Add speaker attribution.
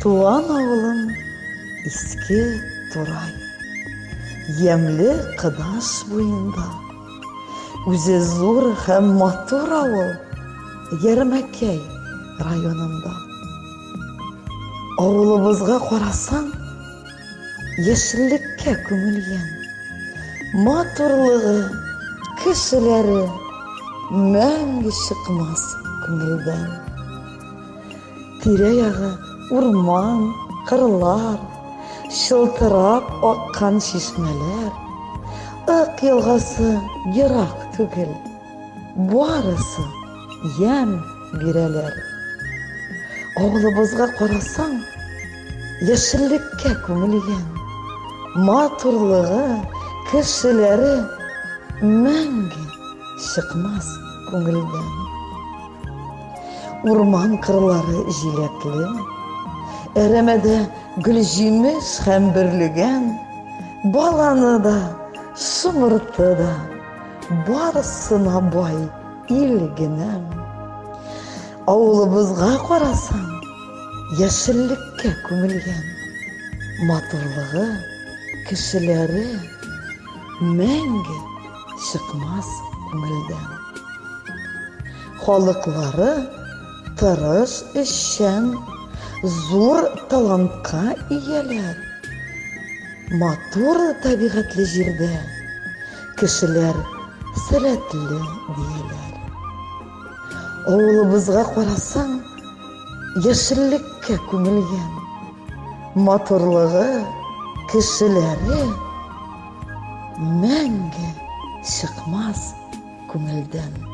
Speaker 1: Туған ауылым Иске Турай, емлі Қыдаш бойында, үзе зур һәм матур ауыл Ермәкәй районында. Ауылыбызға қарасаң, яшеллеккә күмелгән, матурлыгы, кешеләре мәңге чыкмас күңелдән. Тирә-яғы урман, кырлар, шылтырап аккан чишмәләр, Ык елгасы ерак түгел, барысы ям бирәләр. Авылыбызга карасаң, яшеллеккә күмелгән, матурлыгы, кешеләре мәңге чыкмас күңелдән. Урман кырлары җиләкле, әрәмәдә гүл-җимеш һәм бөрлегән, баланы да, шымырты да, барысына бай ил генәм. Авылыбызга карасаң, яшеллеккә күмелгән, матурлыгы, кешеләре мәңге чыкмас күңелдән. Халыклары тырыш, эшчән, зур талантка ияләр. Матур табигатьле җирдә кешеләр сәләтле дияләр. Авылыбызга карасаң, яшеллеккә күмелгән, матурлыгы, кешеләре мәңге чыкмас күңелдән.